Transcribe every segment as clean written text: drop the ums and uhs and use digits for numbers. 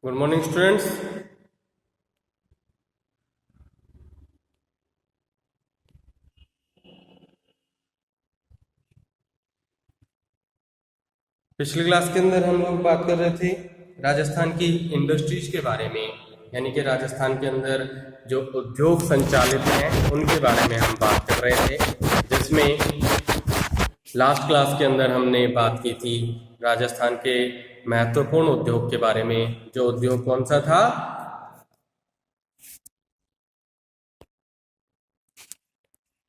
Good morning students. पिछली class के अंदर हम लोग बात कर रहे थे राजस्थान की इंडस्ट्रीज के बारे में, यानी कि राजस्थान के अंदर जो उद्योग संचालित हैं उनके बारे में हम बात कर रहे थे, जिसमें लास्ट क्लास के अंदर हमने बात की थी राजस्थान के महत्वपूर्ण उद्योग के बारे में। जो उद्योग कौन सा था?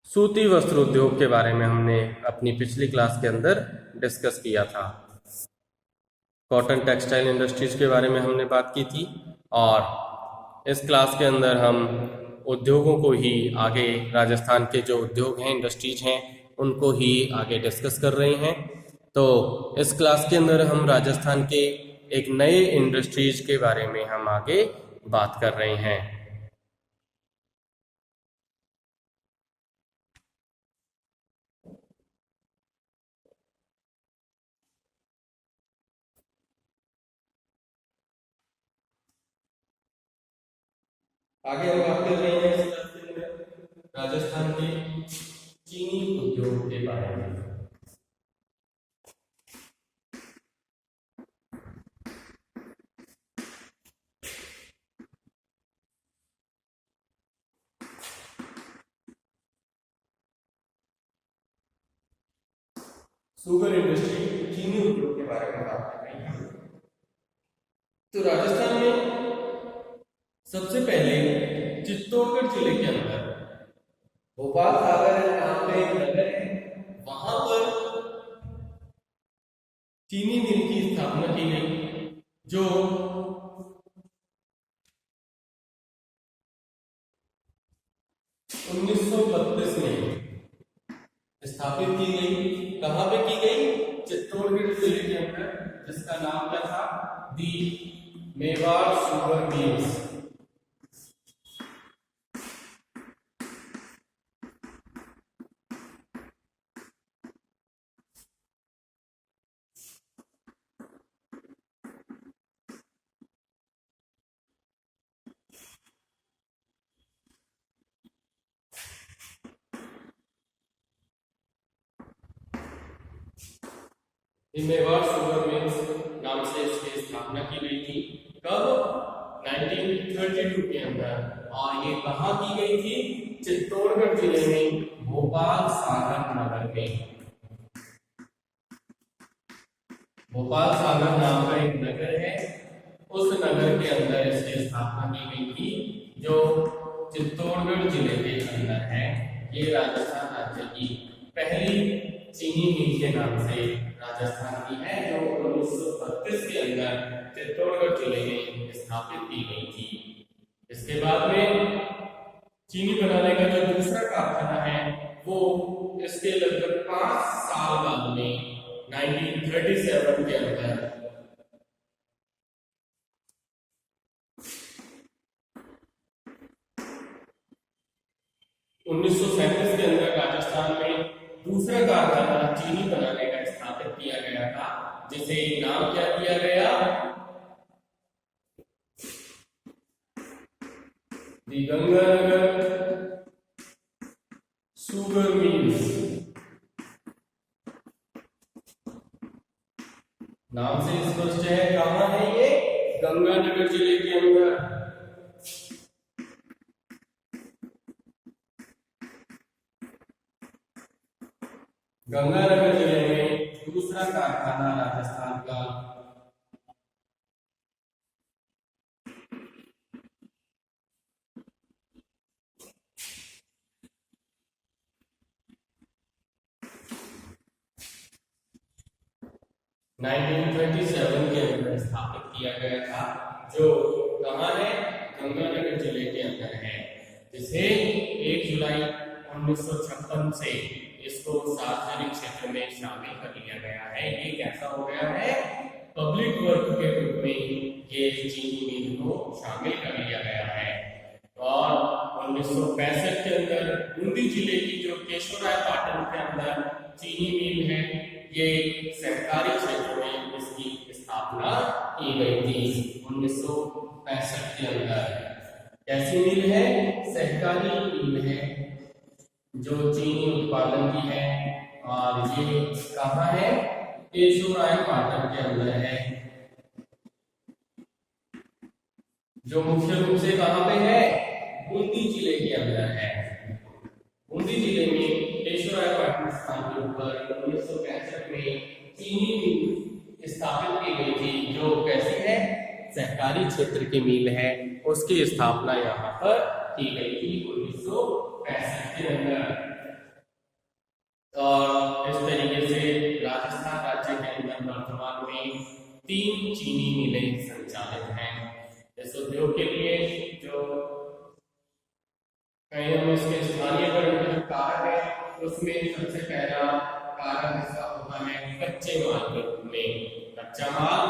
सूती वस्त्र उद्योग के बारे में हमने अपनी पिछली क्लास के अंदर डिस्कस किया था। कॉटन टेक्सटाइल इंडस्ट्रीज के बारे में हमने बात की थी और इस क्लास के अंदर हम उद्योगों को ही आगे, राजस्थान के जो उद्योग हैं, इंडस्ट्रीज हैं, उनको ही आगे डिस्कस कर रहे हैं। तो इस क्लास के अंदर हम राजस्थान के एक नए इंडस्ट्रीज के बारे में हम आगे बात कर रहे हैं। आगे हम बात कर रहे हैं इस क्लास के अंदर राजस्थान के चीनी उद्योग के बारे में। शुगर इंडस्ट्री, चीनी उद्योग के बारे में बात कर रहे हैं। तो राजस्थान में सबसे पहले चित्तौड़गढ़ जिले के अंदर भोपाल सागर नाम का एक नगर है, वहां पर चीनी मिल की स्थापना की गई, जो उन्नीस सौ 32 में स्थापित की गई। कहां पे की गई? चित्तौड़गढ़ जिले के अंदर, जिसका नाम क्या था? The Mewar sugar mills. Mewar sugar mills नाम से इसकी स्थापना की गई थी। कब? 1932 के अंदर। और ये कहाँ की गई थी? चित्तौड़गढ़ जिले में भोपाल सागर नगर में। भोपाल सागर नाम का एक नगर है, उस नगर के अंदर इसकी स्थापना की गई थी, जो चित्तौड़गढ़ जिले के अंदर है। ये राजस्थान राज्य की पहली चीनी मिल के नाम से राजस्थान की है, जो 1932 के अंदर चित्तौड़गढ़ जिले में स्थापित की गई थी। इसके बाद में चीनी बनाने का जो दूसरा कारखाना है, वो इसके लगभग 5 साल बाद में 1937 के अंदर के अंदर राजस्थान में दूसरा कारखाना चीनी बनाने का स्थापित किया गया था, जिसे नाम क्या दिया गया? Ganganagar sugar mills. नाम से स्पष्ट है, कहां है ये? गंगानगर जिले के अंदर। गंगानगर जिले में दूसरा कारखाना राजस्थान का के अंदर स्थापित किया गया था, जो कहां है? गंगानगर जिले के अंदर है, जिसे 1 जुलाई 1956 से इसको सार्वजनिक क्षेत्र में शामिल कर लिया गया है। ये कैसा हो गया है? पब्लिक वर्क के रूप में ये चीनी मिल को शामिल कर लिया गया है। और 1965 के अंदर बूंदी जिले की जो केशवराय पाटन के अंदर चीनी मिल है, ये सहकारी क्षेत्र में इसकी स्थापना की गई थी 1965 के अंदर। कैसी मिल है? सहकारी मिल है जो चीनी उत्पादन की है, और ये कहाँ है? केशवरायपाटन के अंदर है, जो मुख्य रूप से कहाँ पे है? बूंदी जिले के अंदर है। बूंदी जिले में केशवरायपाटन स्थान के ऊपर 1965 में चीनी मिल स्थापित की गई थी, जो कैसी है? सहकारी क्षेत्र की मिल है। उसकी स्थापना यहाँ पर की गई थी 1965 के अंदर। और इस तरीके से राजस्थान राज्य के अंदर वर्तमान में 3 चीनी मिलें संचालित हैं। इस उद्योग के लिए जो कहीं हम इसके स्थानीयकरण के जो कारक है, उसमें सबसे पहला कारक इसका होता है कच्चे माल के रूप में। कच्चा माल,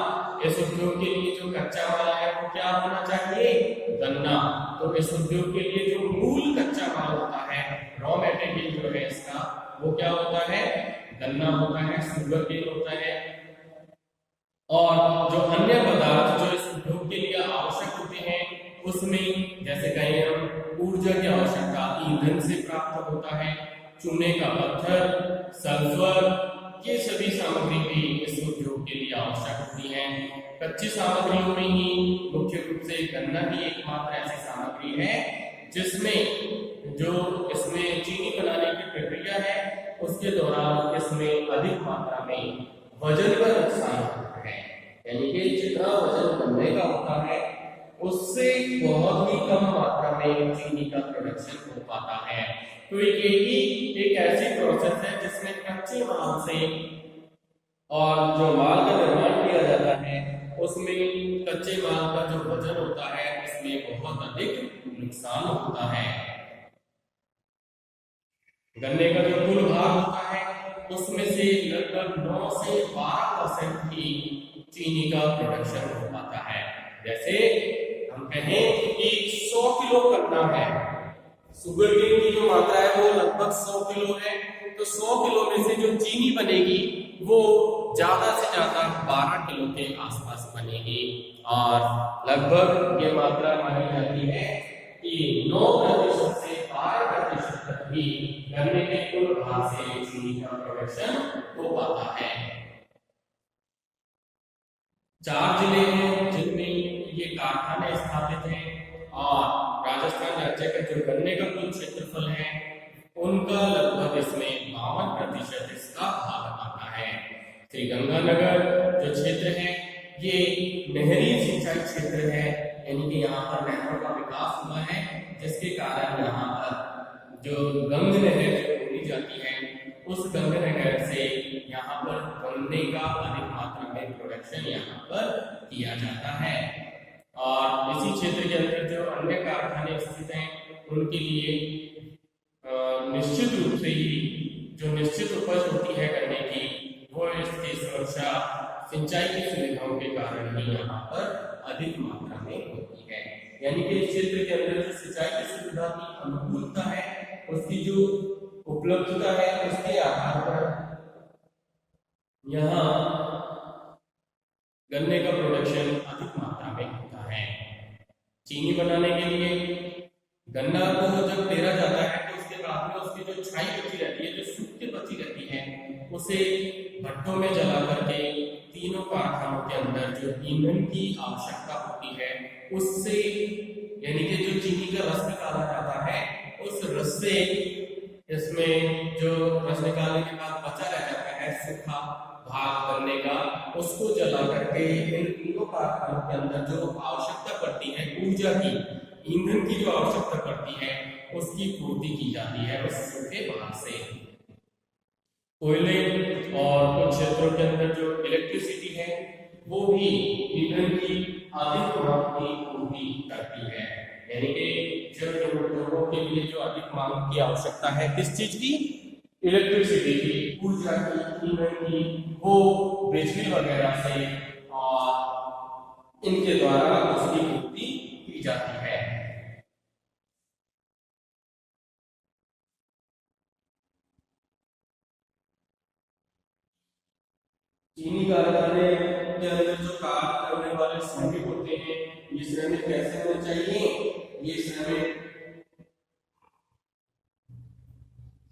इस उद्योग के लिए जो कच्चा माल है वो क्या होना चाहिए? गन्ना। तो इस उद्योग के लिए जो मूल कच्चा माल होता है, रॉ मटेरियल जो है इसका, वो क्या होता है? गन्ना होता है, शुगर केन होता है। और जो अन्य पदार्थ जो इस उद्योग के लिए आवश्यक होते हैं, उसमें जैसे कहीं हम ऊर्जा की आवश्यकता ईंधन से प्राप्त होता है, चूने का पत्थर, सल्फर, ये सभी सामग्री भी इस उद्योग के लिए आवश्यक होती है। कच्ची सामग्रियों में ही मुख्य रूप से गन्ना ही एकमात्र ऐसी सामग्री है जिसमें जो इसमें चीनी बनाने की प्रक्रिया है, उसके दौरान इसमें अधिक मात्रा में वजन का नुकसान होता है। यानी कि जितना वजन बनने का होता है, उससे बहुत ही कम मात्रा में चीनी का प्रोडक्शन हो पाता है। तो ये ही एक ऐसी प्रोसेस है जिसमें कच्चे माल से और जो माल का निर्माण किया जाता है, उसमें कच्चे माल का जो वजन होता है, इसमें बहुत अधिक नुकसान होता है। गन्ने का जो कुल भाग होता है, उसमें से लगभग 9 से 12% ही चीनी का प्रोडक्शन हो पाता है। जैसे हम कहें कि 100 किलो गन्ना है, शुगर केन की जो मात्रा है वो लगभग 100 किलो है, तो 100 किलो में से जो चीनी बनेगी वो ज्यादा से ज्यादा 12 किलो के आसपास बनेगी। और लगभग ये मात्रा मानी जाती है कि 9% से 12% तक ही गन्ने के कुल भाग से चीनी का प्रोडक्शन हो पाता है। 4 जिले हैं जिनमें ये कारखाने स्थापित हैं, और राजस्थान राज्य का जो गन्ने का कुल क्षेत्रफल है, उनका लगभग इसमें 52% इसका भाग आता है। श्रीगंगानगर जो क्षेत्र है, ये नहरी सिंचाई क्षेत्र है, यानी कि यहाँ पर नहरों का विकास हुआ है, जिसके कारण यहाँ पर जो गंग नहर जो बोली जाती है, उस गंग नहर से यहाँ पर गन्ने का अधिक मात्रा में प्रोडक्शन यहाँ पर किया जाता है। और इसी क्षेत्र के अंदर जो अन्य कारखाने स्थित हैं, उनके लिए निश्चित रूप से ही जो निश्चित उपज होती है गन्ने की, वो इसकी सुरक्षा सिंचाई की सुविधाओं के कारण ही यहाँ पर अधिक मात्रा में होती है। यानी कि इस क्षेत्र के अंदर जो सिंचाई की सुविधा की अनुकूलता है, उसकी जो उपलब्धता है, उसके आधार पर यहाँ गन्ने का प्रोडक्शन अधिक मात्रा में होता है। चीनी बनाने के लिए गन्ना को जब पेरा जाता है, तो उसके बाद में उसकी जो छाई बची रहती है, जो सूख के बची रहती है, उसे भट्टों में जला करके तीनों कारखानों के अंदर जो ईंधन की आवश्यकता होती है, उससे यानी कि जो चीनी का रस निकाला जाता है, उस रस से इसमें जो रस निकालने के बाद बचा रह जाता है सूखा भाग गन्ने का, उसको जला करके इन तीनों कारखानों के अंदर जो आवश्यकता पड़ती है ऊर्जा की, ईंधन की जो आवश्यकता पड़ती है, उसकी पूर्ति की जाती है उस सूखे भाग से। कोयले और कुछ क्षेत्रों के अंदर जो इलेक्ट्रिसिटी है, वो भी ईंधन की अधिक मांग की पूर्ति करती है। यानी कि जो लोगों के लिए जो अधिक मांग की आवश्यकता है, किस चीज की? इलेक्ट्रिसिटी की, ऊर्जा की, ईंधन की, वो बिजली वगैरह से और इनके द्वारा उसकी पूर्ति की जाती है। चीनी कारखाने के अंदर जो काम करने वाले श्रमिक होते हैं ये श्रमिक कैसे होने चाहिए, ये श्रमिक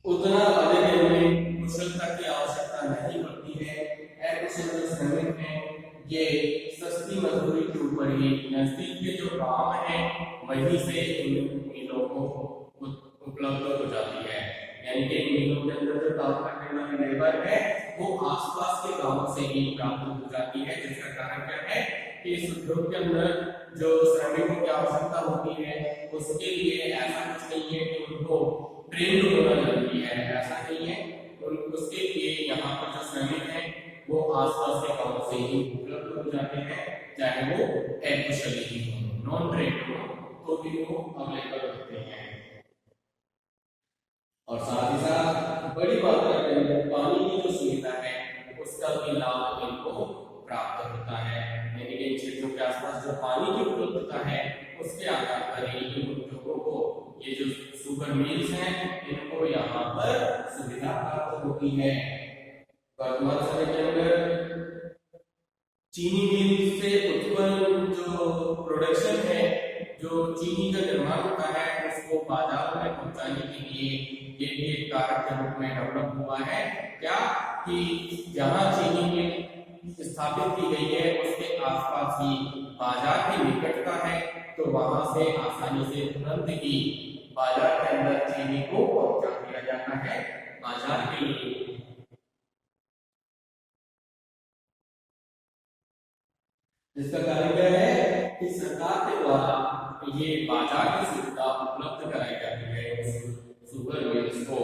उतना अधिक इनमें कुशलता की आवश्यकता नहीं पड़ती है। अकुशल जो श्रमिक हैं ये सस्ती मजदूरी के ऊपर ही नजदीक के जो काम है वहीं से इन मिलों को उपलब्ध हो जाती है। यानी कि मिलों के अंदर जो काम करने वाले लेबर है वो आसपास के गांवों से ही प्राप्त हो जाती है, जिसका कारण क्या है कि इस उद्योग के अंदर जो श्रमिकों की आवश्यकता होती है उसके लिए ऐसा कुछ नहीं है कि उनको ट्रेंड होना जरूरी है, ऐसा नहीं है। उसके लिए यहाँ पर जो श्रमिक हैं वो आसपास के गांवों से ही उपलब्ध हो जाते हैं, चाहे वो अकुशल ही हो, नॉन ट्रेंड हो तो भी वो अवेलेबल होते हैं। और साथ ही साथ बड़ी मात्रा के अंदर पानी की जो सुविधा है उसका भी लाभ इनको प्राप्त होता है। यानी कि इन क्षेत्रों के आसपास जो पानी की उपलब्धता है उसके आधार पर ही इन उद्योगों को ये जो सुगर मिल्स हैं इनको यहाँ पर सुविधा प्राप्त होती है। वर्तमान समय के अंदर चीनी मिल से उत्पन्न जो प्रोडक्शन है, जो चीनी का निर्माण होता है उसको बाजार में पहुंचाने के लिए ये भी एक कारक के रूप में डेवलप हुआ है। क्या कि जहां चीनी मिल स्थापित की गई है उसके आसपास ही बाजार की निकटता है तो वहां से आसानी से तुरंत ही बाजार के अंदर चीनी को पहुंचा दिया जाता है बाजार के लिए। इसका कारण क्या है कि सरकार के द्वारा ये बाजार की सुविधा उपलब्ध कराई जाती है सुगर मिल्स को।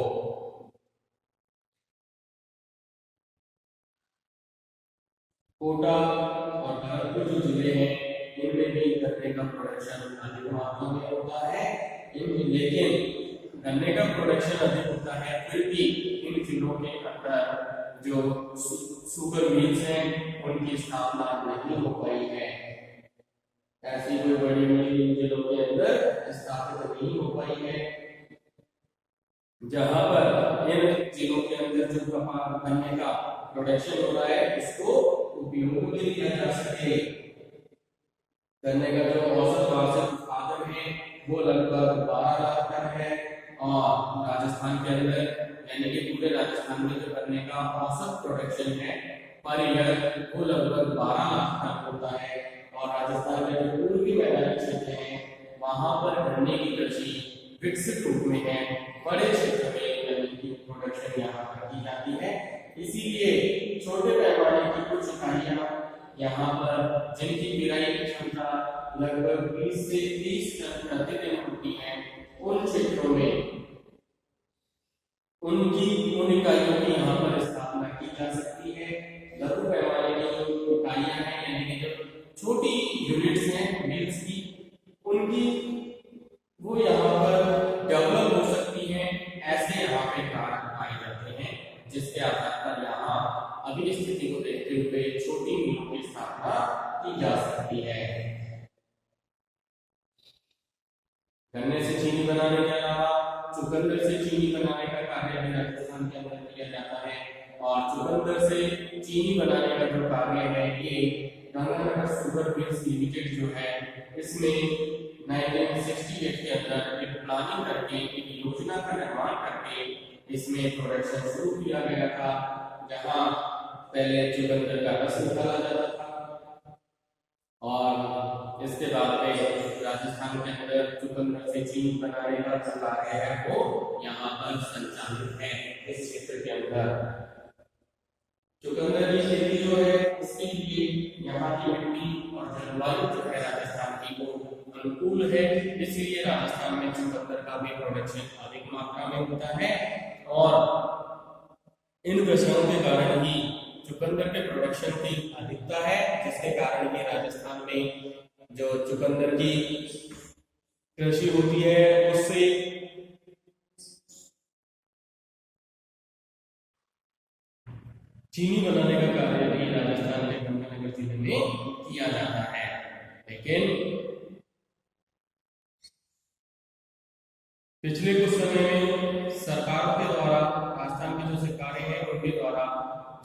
कोटा और भरतपुर जो जिले हैं इनमें भी गन्ने का प्रोडक्शन अधिक मात्रा में होता है, लेकिन गन्ने का प्रोडक्शन अधिक होता है फिर भी इन जिलों के अंदर जो सुगर मिल्स हैं उनकी स्थापना नहीं हो पाई है। ऐसी कोई बड़ी मिल इन जिलों के अंदर स्थापित नहीं हो पाई है जहां पर इन जिलों के अंदर जो गन्ने का प्रोडक्शन हो रहा है उसको उपयोग में लिया जा सके। गन्ने का जो औसत वार्षिक उत्पादन है वो लगभग 12 लाख टन है और राजस्थान के अंदर यानी कि पूरे राजस्थान में जो गन्ने का औसत प्रोडक्शन है पर ईयर वो लगभग 12 लाख टन होता है। और राजस्थान के जो पूर्वी मैदानी क्षेत्र हैं वहां पर गन्ने की कृषि विकसित रूप में है, बड़े क्षेत्र में गन्ने की प्रोडक्शन यहाँ पर की जाती है। इसीलिए छोटे पैमाने की कुछ इकाइयां यहाँ पर जिनकी पेराई की क्षमता लगभग 20 से 30 टन प्रतिदिन होती है उन क्षेत्रों में उन इकाइयों की यहाँ पर स्थापना की जा सकती है। लघु पैमाने की जो इकाइयां हैं यानी कि जो छोटी यूनिट्स हैं मिल्स की उनकी वो यहाँ पर डेवलप हो सकती हैं। ऐसे यहाँ पे कारक पाए जाते हैं जिसके आधार पर यहाँ अभी स्थिति को देखते हुए छोटी मिलों की स्थापना की जा सकती है। गन्ने से चीनी बनाने के अलावा चुकंदर से चीनी बनाने का कार्य भी राजस्थान के अंदर किया जाता है और चुकंदर से चीनी बनाने का जो कार्य है ये गंगानगर शुगर मिल्स लिमिटेड जो है इसमें 1968 के अंदर एक प्लानिंग करके एक योजना का निर्माण करके इसमें प्रोडक्शन शुरू किया गया था, जहां पहले चुकंदर का रस निकाला जाता था और इसके बाद में राजस्थान के अंदर चुकंदर से चीनी बनाने का जो कार्य है वो यहाँ पर संचालित है। इस क्षेत्र के अंदर चुकंदर की खेती जो है उसके लिए यहाँ की मिट्टी और जलवायु जो है राजस्थान की वो अनुकूल है, इसलिए राजस्थान में चुकंदर का भी प्रोडक्शन अधिक मात्रा में होता है और इन विषयों के कारण ही चुकंदर के प्रोडक्शन की अधिकता है, जिसके कारण ही राजस्थान में जो चुकंदर की कृषि होती है उससे चीनी बनाने का कार्य भी राजस्थान के गंगानगर जिले में किया जाता है। लेकिन पिछले कुछ समय में सरकार के द्वारा राजस्थान की जो सरकारें हैं उनके द्वारा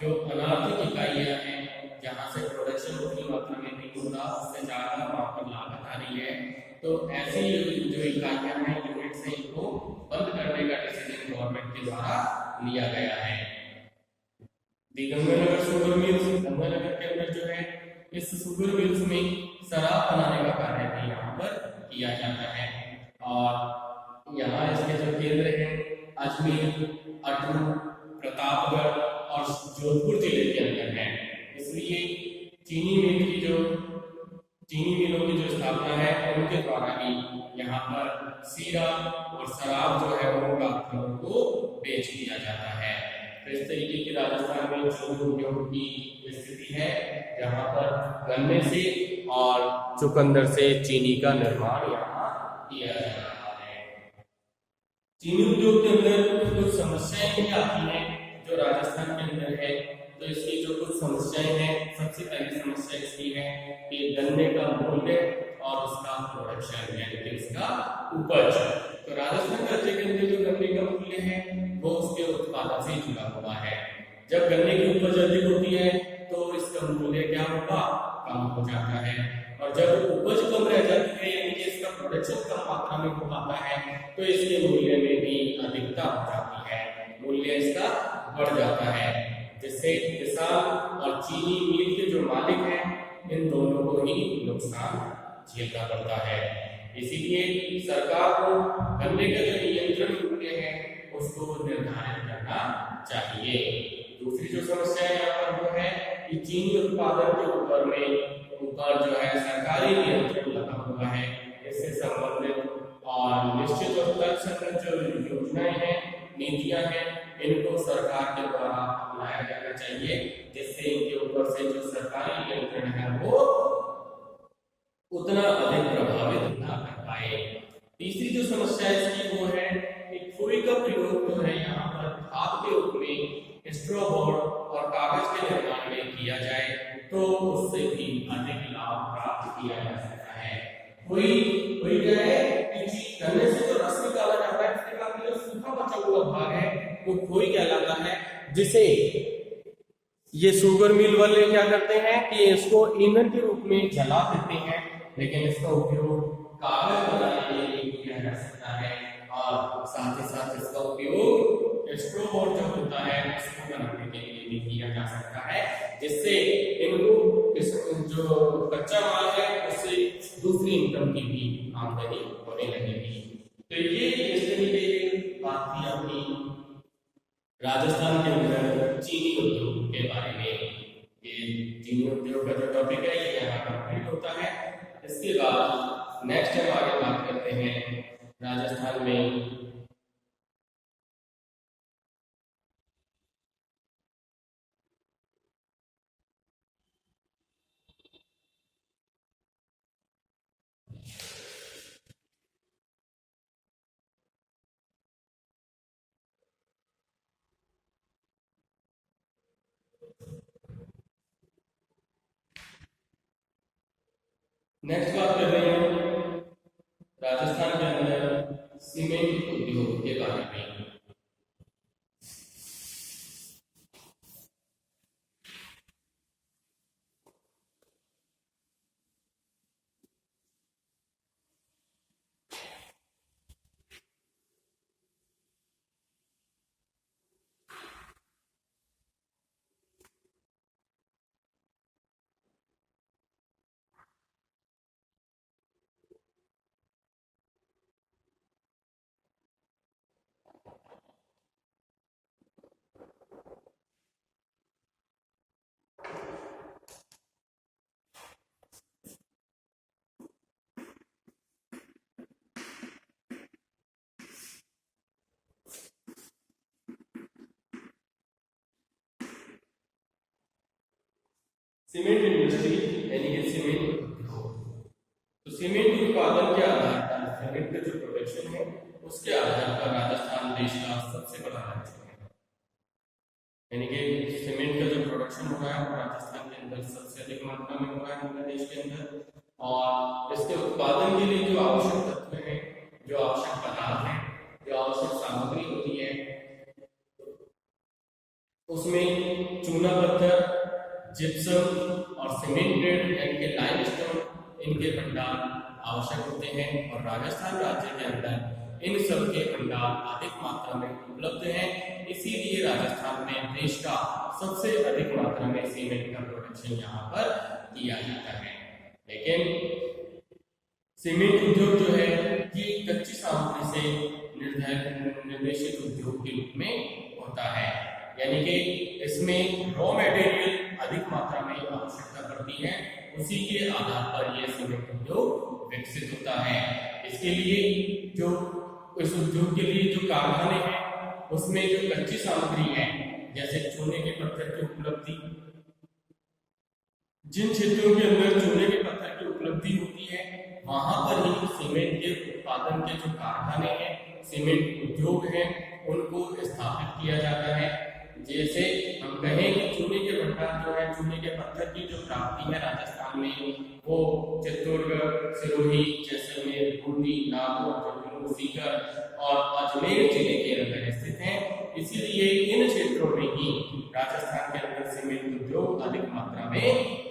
जो अनार्थिक इकाइयां हैं जहां से प्रोडक्शन उतनी मात्रा में नहीं हो रहा उससे से ज्यादा वहां पर लागत आ रही है, तो ऐसी जो इकाइयां हैं, यूनिट्स हैं, इनको बंद करने का डिसीजन गवर्नमेंट के द्वारा लिया गया है। गंगानगर शुगर मिल्स, गंगानगर के अंदर जो है इस शुगर मिल्स में शराब बनाने का कार्य भी यहाँ पर किया जाता है। और यहाँ इसके जो केंद्र है अजमेर, अटरू, प्रतापगढ़ और जोधपुर जिले के अंदर है। इसलिए चीनी मिलों की जो स्थापना है उनके द्वारा ही यहाँ पर शीरा और शराब जो है वो कारखानों को बेच दिया जाता है। तो इस तरीके की राजस्थान में चीनी उद्योग की स्थिति है, जहाँ पर गन्ने से और चुकंदर से चीनी का निर्माण यहाँ किया जा रहा है। चीनी उद्योग के अंदर कुछ समस्याएं भी आती हैं जो राजस्थान के अंदर है। तो इसकी जो कुछ समस्याएं हैं, सबसे पहली समस्या इसकी है कि गन्ने का मूल्य और उसका प्रोडक्शन यानी कि उसका उपज। तो राजस्थान राज्य के अंदर जो गन्ने का मूल्य है वो उसके उत्पादन से जुड़ा हुआ है। जब गन्ने की उपज अधिक होती है तो इसका मूल्य क्या होगा, कम हो जाता है। और जब उपज कम रह जाती है यानी कि इसका प्रोडक्शन कम मात्रा में हो पाता है तो इसके मूल्य में भी अधिकता हो जाती है, मूल्य इसका बढ़ जाता है, जिससे किसान और चीनी मिल के जो मालिक हैं इन दोनों को ही नुकसान झेलना पड़ता है। इसीलिए सरकार को गन्ने का जो नियंत्रण मूल्य है उसको निर्धारित करना चाहिए। दूसरी जो समस्या यहाँ पर वो है कि चीनी उत्पादन के ऊपर जो है सरकारी नियंत्रण लगा हुआ है। इससे संबंधित और निश्चित और तर्कसंगत जो योजनाएं हैं, नीतियां हैं, इनको सरकार के द्वारा अपनाया जाना चाहिए, जिससे इनके ऊपर से जो सरकारी नियंत्रण है वो उतना अधिक प्रभावित ना कर पाए। तीसरी जो समस्या इसकी वो है कि खोई का प्रयोग जो है यहाँ पर खाद के रूप में स्ट्रॉ बोर्ड और कागज के निर्माण में किया जाए तो उससे भी अधिक लाभ प्राप्त किया जा सकता है। खोई क्या है कि गन्ने से जो रस निकाला जाता है उसके बाद जो सूखा बचा हुआ भाग है वो खोई कहलाता है, जिसे ये शुगर मिल वाले क्या करते हैं कि इसको ईंधन के रूप में जला देते हैं, लेकिन इसका उपयोग कागज बनाने के लिए किया जा सकता है और साथ ही साथ इसका उपयोग स्ट्रॉ बोर्ड जो होता है उसको बनाने के लिए भी किया जा सकता है, जिससे इनको जो कच्चा माल है उससे दूसरी इनकम की भी आमदनी होने लगेगी। तो ये इस तरीके की बात थी अपनी राजस्थान के अंदर चीनी उद्योग के बारे में। ये चीनी उद्योग का जो टॉपिक है ये यहाँ कंप्लीट होता है। इसके बाद नेक्स्ट हम आगे बात करते हैं राजस्थान में नेक्स्ट बात कर रहे हैं राजस्थान के अंदर सीमेंट उद्योग के बारे में। सीमेंट इंडस्ट्री यानी कि सीमेंट उद्योग। तो सीमेंट उत्पादन के आधार पर सीमेंट का जो प्रोडक्शन है उसके आधार पर राजस्थान देश का सबसे बड़ा राज्य है। यानी कि सीमेंट का जो प्रोडक्शन हो रहा है वो राजस्थान के अंदर सबसे अधिक मात्रा में हो रहा है हमारे देश के अंदर। और इसके उत्पादन के लिए जो आवश्यक तत्व हैं, जो आवश्यक पदार्थ हैं, जो आवश्यक सामग्री होती है, उसमें चूना पत्थर, जिप्सम और सीमेंटेड यानी कि लाइमस्टोन, इनके भंडार आवश्यक होते हैं और राजस्थान राज्य के अंदर इन सब के भंडार अधिक मात्रा में उपलब्ध हैं। इसीलिए राजस्थान में देश का सबसे अधिक मात्रा में सीमेंट का प्रोडक्शन यहाँ पर किया जाता है। लेकिन सीमेंट उद्योग जो है ये कच्ची सामग्री से निर्देशित उद्योग के रूप में होता है, यानी कि इसमें रॉ मटेरियल अधिक मात्रा में आवश्यकता पड़ती है, उसी के आधार पर यह सीमेंट उद्योग विकसित होता है। इसके लिए जो इस उद्योग के लिए जो कारखाने हैं उसमें जो कच्ची सामग्री है जैसे चूने के पत्थर की उपलब्धि, जिन क्षेत्रों के अंदर चूने के पत्थर की उपलब्धि होती है वहां पर ही सीमेंट के उत्पादन के जो कारखाने हैं, सीमेंट उद्योग हैं, उनको स्थापित किया जाता है। जैसे हम कहें कि चूने के भंडार जो है, चूने के पत्थर की जो प्राप्ति है राजस्थान में, वो चित्तौड़गढ़, सिरोही, जैसलमेर, बूंदी, नागौर, जयपुर, सीकर और अजमेर जिले के अंदर स्थित हैं। इसीलिए इन क्षेत्रों में ही राजस्थान के अंदर सीमेंट उद्योग अधिक मात्रा में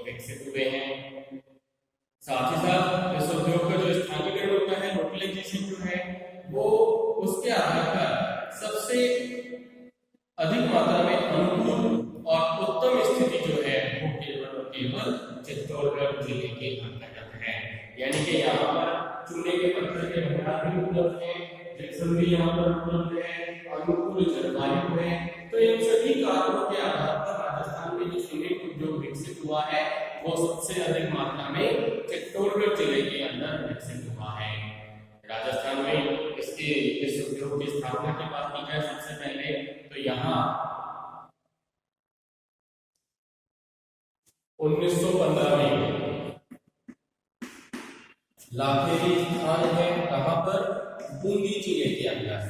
विकसित हुए हैं। साथ ही साथ इस उद्योग का जो स्थानीयकरण होता है, लोकलाइजेशन जो है, वो उसके आधार पर सबसे अधिक मात्रा में अनुकूल और उत्तम स्थिति जो है वो केवल चित्तौड़गढ़ जिले के अंतर्गत है। यानी कि यहाँ पर चूने के पत्थर के भंडार भी उपलब्ध है, जिप्सम भी यहाँ पर उपलब्ध है, अनुकूल जलवायु है। तो इन सभी कारणों के आधार पर राजस्थान में जो सीमेंट उद्योग विकसित हुआ है वो सबसे अधिक मात्रा में चित्तौड़गढ़ जिले के अंदर विकसित हुआ है। राजस्थान में इस उद्योग की स्थापना की बात की जाए सबसे पहले तो यहाँ 1915 में लाखेरी स्थान है, कहां पर? बूंदी जिले के अंदर,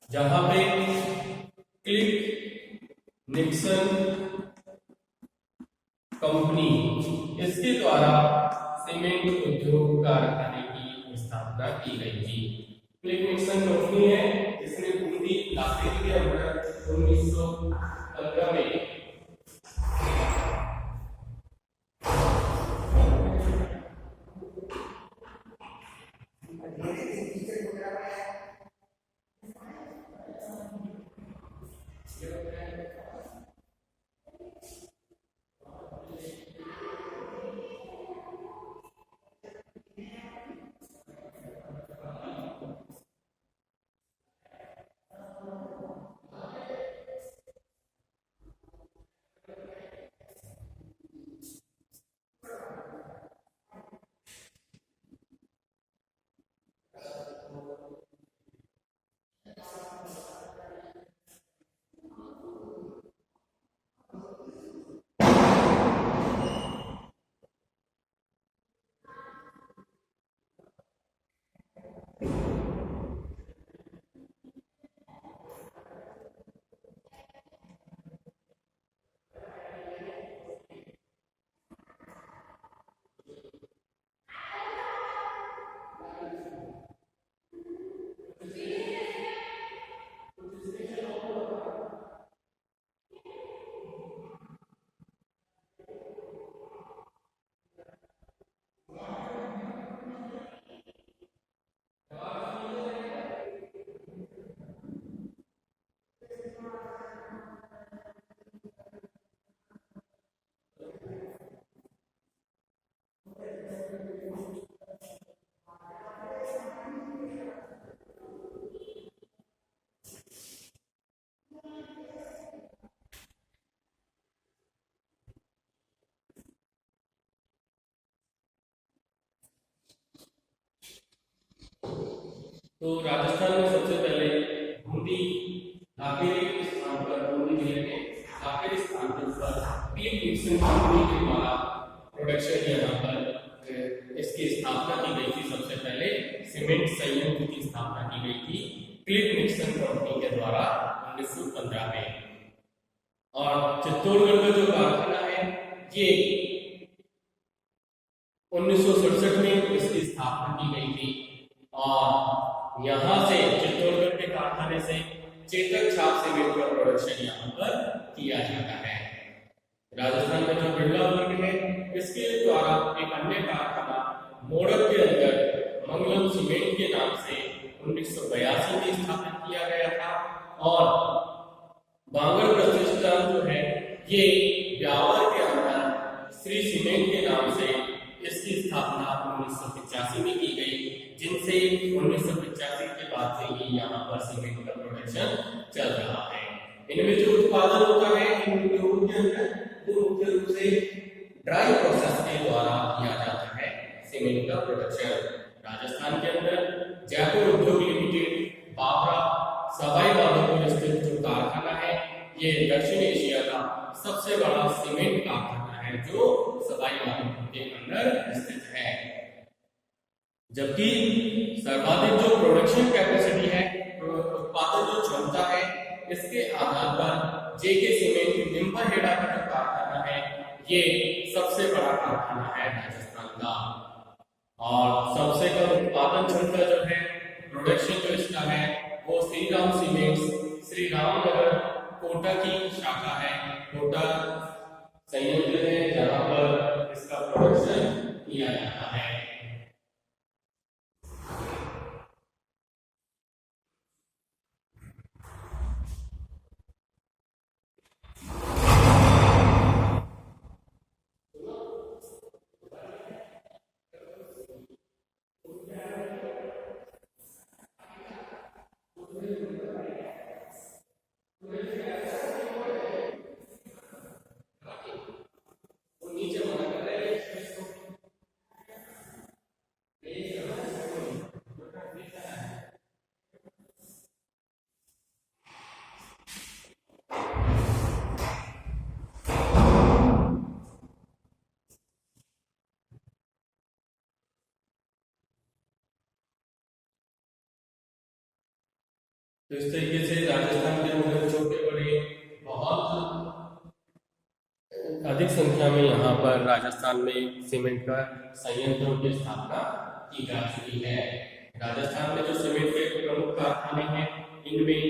जहां पे क्लिक निक्सन कंपनी इसके द्वारा सीमेंट उद्योग कारखाने की स्थापना की गई थी। क्लिक निक्सन कंपनी है जिसने बूंदी लाखेरी के अंदर 1915 में तो राजस्थान में सबसे पहले बूंदी लाखेरी स्थान पर, बूंदी जिले में लाखेरी स्थान के ऊपर क्लिक निक्सन कंपनी के द्वारा प्रोडक्शन यहाँ पर इसकी स्थापना की गई थी। सबसे पहले सीमेंट संयंत्र की स्थापना की गई थी क्लिक निक्सन कंपनी के द्वारा 1915 में। और चित्तौड़गढ़ का जो कारखाना है ये 1967 में इसकी स्थापना की गई थी और यहाँ से चित्तौड़गढ़ के कारखाने से चेतक छाप सीमेंट का प्रोडक्शन यहाँ पर किया जाता है। राजस्थान में जो बिरला वर्ग है इसके द्वारा एक अन्य कारखाना मोड़क के अंदर मंगलम सीमेंट के नाम से 1982 में स्थापित किया गया था। और बांगड़ प्रतिष्ठान जो है ये ब्यावर के अंदर श्री सीमेंट के नाम से इसकी स्थापना 1985 में की गई, जिनसे 1985 के बाद से ही यहाँ पर सीमेंट का प्रोडक्शन चल रहा है। इनमें जो उत्पादन होता है इन उद्योगों के अंदर वो मुख्य रूप से ड्राई प्रोसेस के द्वारा किया जाता है सीमेंट का प्रोडक्शन। राजस्थान के अंदर जयपुर उद्योग लिमिटेड बावरा सवाई माधोपुर स्थित जो कारखाना है ये दक्षिण एशिया का सबसे बड़ा सीमेंट कारखाना है जो सवाई माधोपुर के अंदर स्थित है। जबकि सर्वाधिक जो प्रोडक्शन कैपेसिटी है, उत्पादन जो क्षमता है, इसके आधार पर जेके सीमेंट निम्बाहेड़ा का जो कारखाना है ये सबसे बड़ा कारखाना है राजस्थान का। और सबसे कम उत्पादन क्षमता जो है, प्रोडक्शन जो इसका है वो श्री राम सीमेंट्स श्री रामनगर कोटा की शाखा है, कोटा संयंत्र है जहां पर इसका प्रोडक्शन किया जाता है। तो इस तरीके से राजस्थान के अंदर छोटे बड़े बहुत अधिक संख्या में यहाँ पर राजस्थान में सीमेंट का संयंत्रों की स्थापना की जा चुकी है। राजस्थान में जो सीमेंट के प्रमुख कारखाने हैं इनमें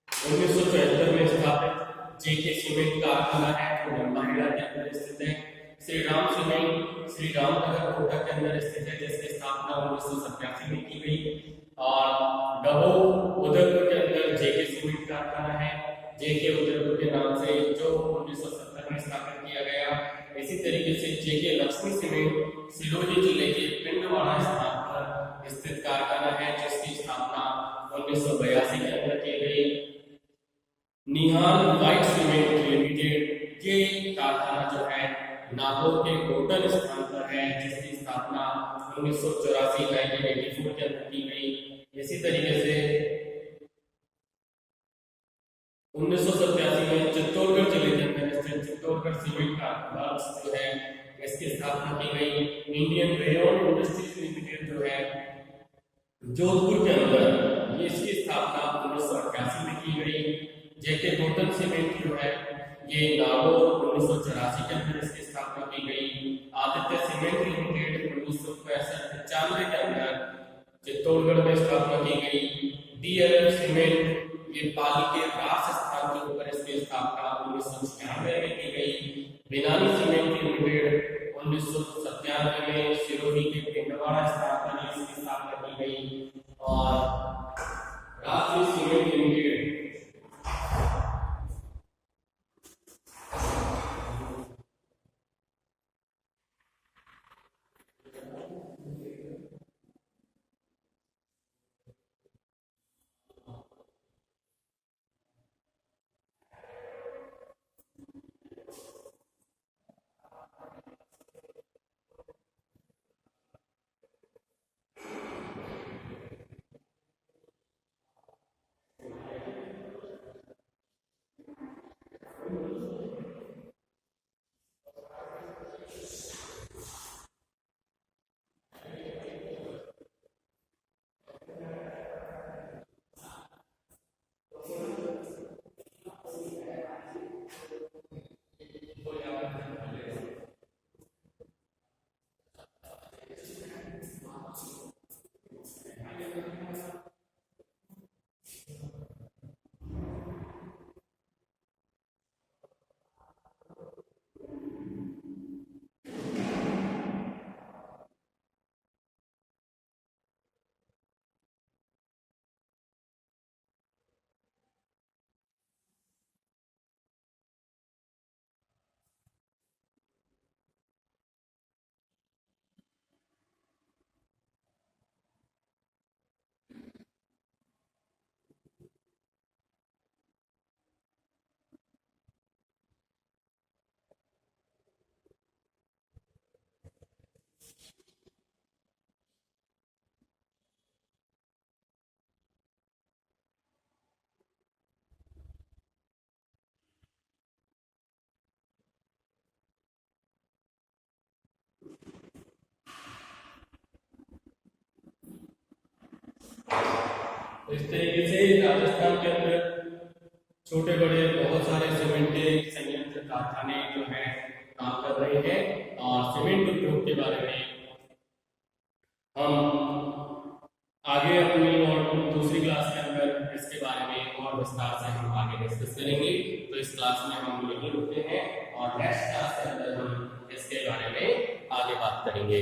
1974 में स्थापित जेके सीमेंट कारखाना है जो निम्बाहेड़ा के अंदर स्थित है। श्री राम सीमेंट श्री रामनगर कोटा के अंदर स्थित है जिसकी स्थापना 1987 में की गई। और डबो उदयपुर के अंदर जेके सीमेंट कारखाना है, जेके उदयपुर के नाम से जो 1970 में स्थापित किया गया। इसी तरीके से जेके लक्ष्मी सीमेंट सिरोही जिले के पिंडवाड़ा स्थान पर स्थित कारखाना है जिसकी स्थापना 1982 के अंदर की गई। निहाल व्हाइट सीमेंट लिमिटेड ये कारखाना जो है नागौर के कोटन स्थान पर है जिसकी स्थापना 1984 के अंदर की गई। इसी तरीके से 1987 में चित्तौड़गढ़ जिले के अंदर स्थित चित्तौड़गढ़ सीमेंट वर्क्स जो है इसकी स्थापना की गई। इंडियन रेयन इंडस्ट्रीज लिमिटेड जो है जोधपुर के अंदर इसकी स्थापना 1988 में की गई। जेके कॉटन सीमेंट जो है ये नागौर 1984 के अंदर इसकी स्थापना की गई। आदित्य सीमेंट लिमिटेड 1965-95 के अंदर चित्तौड़गढ़ में स्थापना की गई। डीएलएफ सीमेंट ये पाली के रास स्थान के ऊपर इसकी स्थापना 1996 में की गई। बिनानी सीमेंट लिमिटेड 1997 में सिरोही के पिंडवाड़ा स्थान पर इसकी स्थापना की गई। और राजवी सीमेंट लिमिटेड तो इस तरीके से राजस्थान के अंदर छोटे बड़े बहुत सारे सीमेंट के संयंत्र कारखाने जो है काम कर रहे हैं और सीमेंट उद्योग के बारे में हम आगे अपनी और दूसरी क्लास के अंदर इसके बारे में और विस्तार से हम आगे डिस्कस करेंगे। तो इस क्लास में हम यहीं रुकते हैं और नेक्स्ट क्लास के अंदर हम इसके बारे में आगे बात करेंगे।